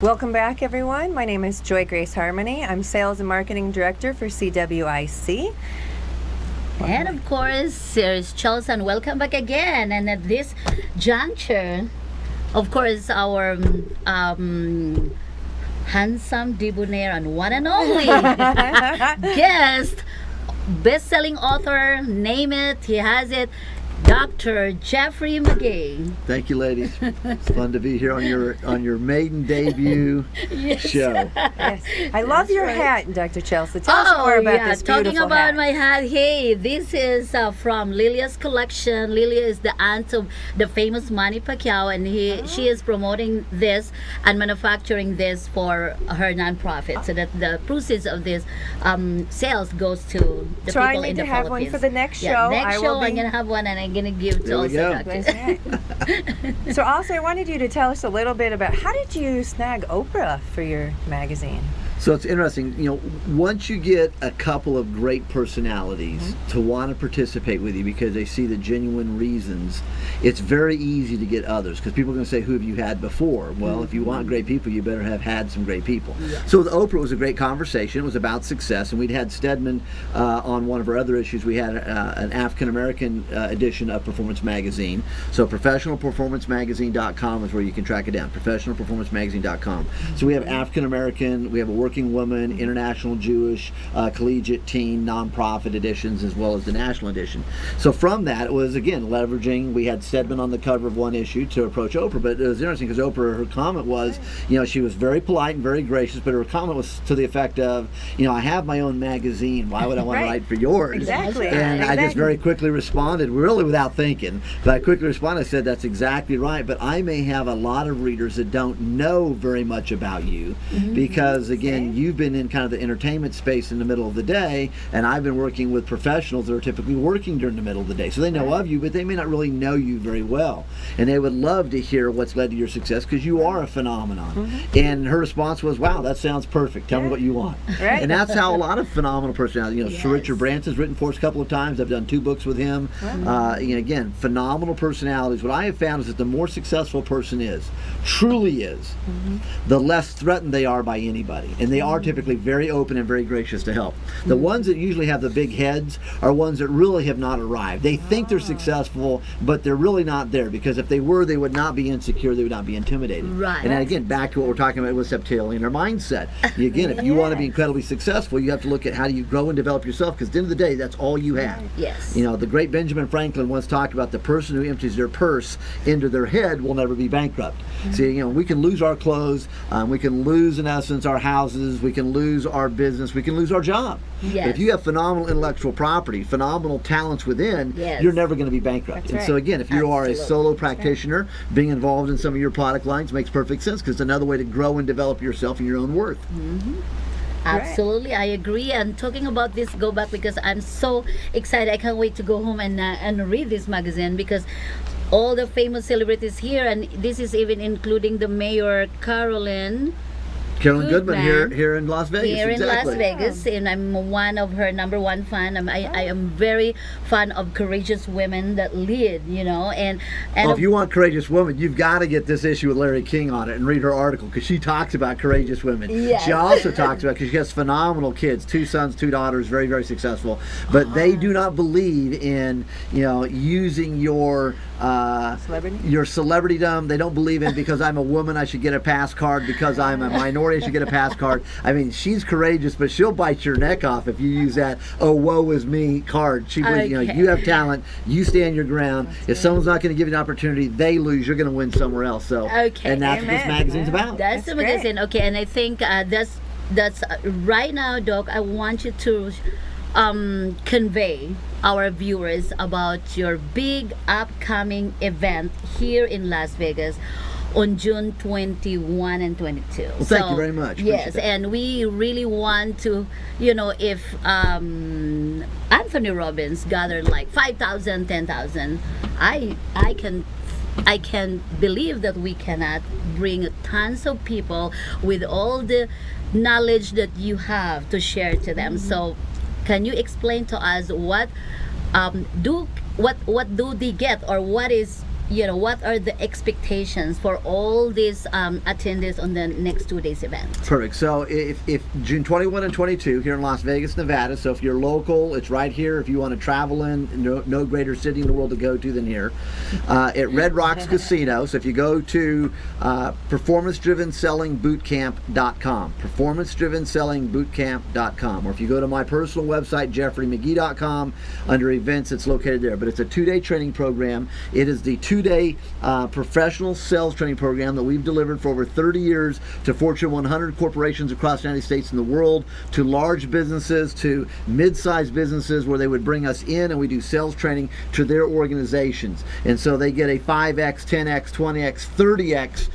Welcome back, everyone. My name is Joy Grace Harmony. I'm Sales and Marketing Director for CWIC. And of course, here's Chelsea, and welcome back again. And at this juncture, of course, our handsome, debonair, and one and only guest, best-selling author, name it, he has it, Dr. Jeffrey McGee. Thank you, ladies. It's fun to be here on your maiden debut show. Yes. I love your hat, Dr. Chelsea. Tell us more about this beautiful Talking about hat. my hat, hey, this is from Lilia's collection. Lilia is the aunt of the famous Manny Pacquiao, and she is promoting this and manufacturing this for her nonprofit, so that the proceeds of this sales goes to the Trying people in to the have Philippines. one for the next show. Yeah, next I show will be... I'm gonna have one, and I'm gonna give to There we also go. Dr. That's right. So also I wanted you to tell us a little bit about how did you snag Oprah for your magazine? So it's interesting, once you get a couple of great personalities to want to participate with you because they see the genuine reasons, it's very easy to get others, because people are going to say, who have you had before? Well, if you want great people, you better have had some great people. Yes. So with Oprah, it was a great conversation. It was about success, and we'd had Stedman on one of our other issues. We had an African-American edition of Performance Magazine. So professionalperformancemagazine.com is where you can track it down, professionalperformancemagazine.com. So we have African-American, we have a working woman, international Jewish, collegiate, teen, nonprofit editions, as well as the national edition. So from that, it was, again, leveraging. We had Stedman on the cover of one issue to approach Oprah, but it was interesting because Oprah, her comment was, she was very polite and very gracious, but her comment was to the effect of, I have my own magazine. Why would I want to write for yours? Exactly. And I just very quickly responded, really without thinking, but I quickly responded. I said, that's exactly right, but I may have a lot of readers that don't know very much about you because, again, you've been in kind of the entertainment space in the middle of the day, and I've been working with professionals that are typically working during the middle of the day. So they know of you, but they may not really know you very well. And they would love to hear what's led to your success, because you are a phenomenon. And her response was, wow, that sounds perfect. Tell me what you want. Right. And that's how a lot of phenomenal personalities, Sir Richard Branson's written for us a couple of times. I've done 2 books with him. Again, phenomenal personalities. What I have found is that the more successful a person is, truly is, the less threatened they are by anybody. And they are typically very open and very gracious to help. The ones that usually have the big heads are ones that really have not arrived. They think they're successful, but they're really not there, because if they were, they would not be insecure, they would not be intimidated. Right. And then again, back to what we're talking about with Septillionaire mindset. Again, if you want to be incredibly successful, you have to look at how do you grow and develop yourself, because at the end of the day, that's all you have. Yes. The great Benjamin Franklin once talked about the person who empties their purse into their head will never be bankrupt. See, we can lose our clothes, we can lose, in essence, our houses, we can lose our business, we can lose our job. Yes. But if you have phenomenal intellectual property, phenomenal talents within, you're never going to be bankrupt. That's and right. so again, if you are a Absolutely. solo practitioner, being involved in some of your product lines makes perfect sense, because it's another way to grow and develop yourself and your own worth. Absolutely, I agree. And talking about this, go back, because I'm so excited. I can't wait to go home and read this magazine, because all the famous celebrities here, and this is even including the mayor, Carolyn Goodman Goodman. here in Las Vegas. here exactly. in Las Vegas, and I'm one of her number one fan. I am very fan of courageous women that lead, and Well, if you want courageous women, you've got to get this issue with Larry King on it and read her article, because she talks about courageous women. Yes. She also talks about, because she has phenomenal kids, 2 sons, 2 daughters, very, very successful, but they do not believe in using your Celebrity? your celebritydom. They don't believe in, because I'm a woman, I should get a pass card, because I'm a minority, I should get a pass card. I mean, she's courageous, but she'll bite your neck off if you use that "oh, woe is me" card. She believes, Okay. you have talent, you stand your ground. If someone's not going to give you an opportunity, they lose, you're going to win somewhere else. So, Okay. and that's what this Amen. magazine's Yeah. about. that's the That's magazine. Okay, and I think that's right now, Doc. I want you to convey our viewers about your big upcoming event here in Las Vegas on June 21 and 22. Well, thank you very much. Yes, Appreciate that. and we really want to, if Anthony Robbins gathered like 5,000, 10,000, I can believe that we cannot bring tons of people with all the knowledge that you have to share to them. So can you explain to us what do they get, or what is what are the expectations for all these attendees on the next 2 days event? Perfect. So if June 21 and 22 here in Las Vegas, Nevada. So if you're local, it's right here. If you want to travel in, no greater city in the world to go to than here. At Red Rocks Casino. So if you go to performance-driven-selling-bootcamp.com, performance-driven-selling-bootcamp.com, or if you go to my personal website, jeffreymcgee.com, under events, it's located there. But it's a 2-day training program. It is the 2-day professional sales training program that we've delivered for over 30 years to Fortune 100 corporations across the United States and the world, to large businesses, to mid-sized businesses, where they would bring us in and we do sales training to their organizations. And so they get a 5x, 10x, 20x, 30x,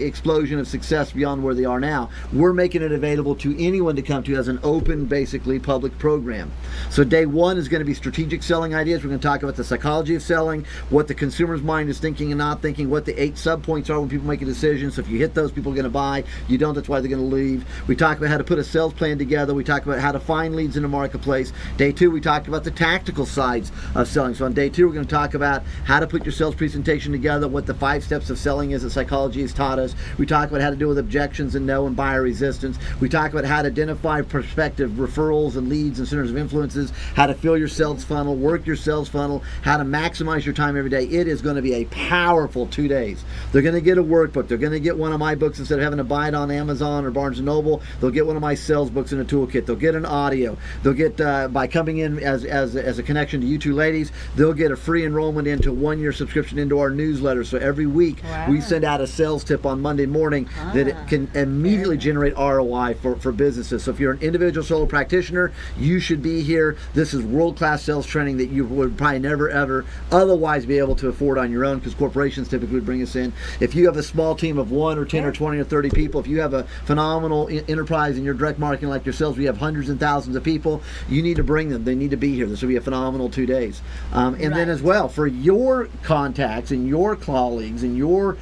explosion of success beyond where they are now. We're making it available to anyone to come to as an open, basically public program. So day 1 is going to be strategic selling ideas. We're going to talk about the psychology of selling, what the consumer's mind is thinking and not thinking, what the 8 sub-points are when people make a decision. So if you hit those, people are going to buy. You don't, that's why they're going to leave. We talk about how to put a sales plan together. We talk about how to find leads in the marketplace. Day 2, we talked about the tactical sides of selling. So on day 2, we're going to talk about how to put your sales presentation together, what the 5 steps of selling is that psychology has taught us. We talk about how to deal with objections and no and buyer resistance. We talk about how to identify prospective referrals and leads and centers of influences, how to fill your sales funnel, work your sales funnel, how to maximize your time every day. It is going to be a powerful 2 days. They're going to get a workbook. They're going to get one of my books instead of having to buy it on Amazon or Barnes & Noble. They'll get one of my sales books in a toolkit. They'll get an audio. They'll get, by coming in as a connection to you two ladies, they'll get a free enrollment into 1-year subscription into our newsletter. So every week we send out a sales tip on Monday morning that it can immediately generate ROI for businesses. So if you're an individual solo practitioner, you should be here. This is world-class sales training that you would probably never ever otherwise be able to afford on your own, because corporations typically would bring us in. If you have a small team of 1 or 10 or 20 or 30 people, if you have a phenomenal enterprise in your direct marketing like yourselves, we have hundreds and thousands of people, you need to bring them. They need to be here. This will be a phenomenal 2 days. And then as well, for your contacts and your colleagues and your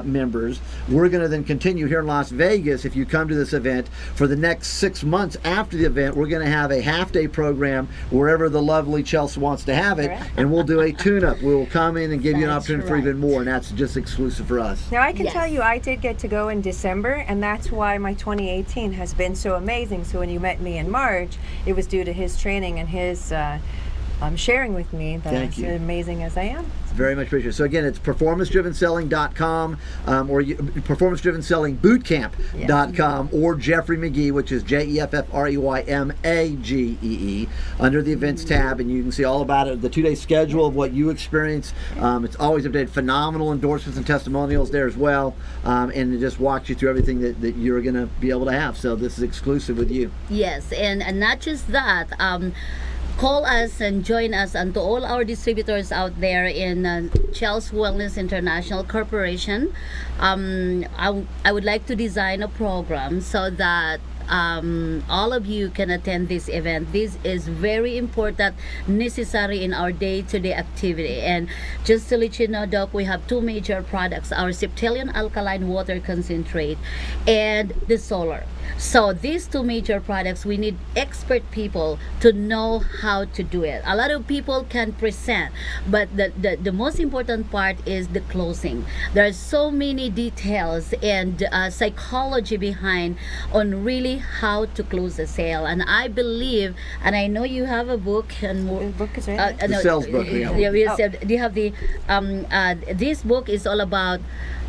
members, we're going to then continue here in Las Vegas. If you come to this event for the next 6 months after the event, we're going to have a half-day program wherever the lovely Chelsea wants to have it, and we'll do a tune-up. We'll come in and give you an opportunity for even more, and that's just exclusive for us. Now I can tell you, I did get to go in December, and that's why my 2018 has been so amazing. So when you met me in March, it was due to his training and his sharing with me that I'm as amazing as I am. Very much appreciated. So again, it's performance-driven-selling.com, or performance-driven-selling-bootcamp.com, or Jeffrey McGee, which is JEFFREYMAGEE, under the events tab, and you can see all about it. The 2-day schedule of what you experience. It's always updated. Phenomenal endorsements and testimonials there as well, and it just walks you through everything that you're going to be able to have. So this is exclusive with you. Yes, and not just that. Call us and join us, and to all our distributors out there in Chelsea Wellness International Corporation. I would like to design a program so that all of you can attend this event. This is very important, necessary in our day-to-day activity. And just to let you know, Doc, we have 2 major products: our Septillionaires alkaline water concentrate and the solar. So these 2 major products, we need expert people to know how to do it. A lot of people can present, but the most important part is the closing. There are so many details and psychology behind on really how to close a sale. And I believe, and I know you have a book, and The book is right. The sales book. Do you have the this book is all about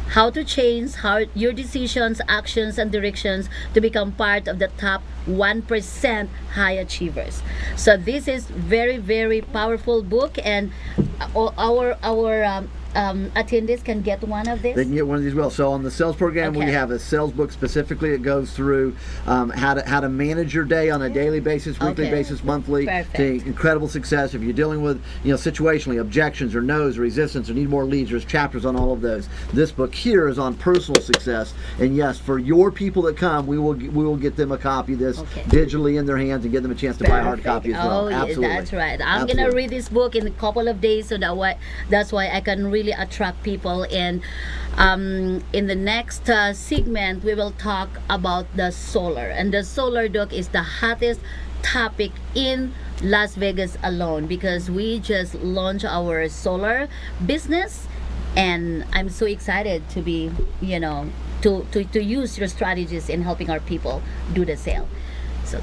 how to change your decisions, actions, and directions to become part of the top 1% high achievers. So this is very, very powerful book, and our attendees can get one of this. They can get one of these. Well, so on the sales program, we have a sales book specifically. It goes through how to manage your day on a daily basis, weekly basis, monthly, to incredible success. If you're dealing with situationally objections or no's or resistance or need more leads, there's chapters on all of those. This book here is on personal success, and yes, for your people that come, we will get them a copy of this digitally in their hands and give them a chance to buy a hard copy as well. Absolutely. That's right. I'm gonna read this book in a couple of days, so that's why I can really attract people. And in the next segment, we will talk about the solar, and the solar, Doc, is the hottest topic in Las Vegas alone, because we just launched our solar business, And I'm so excited to be, you know, to use your strategies in helping our people do the sale. So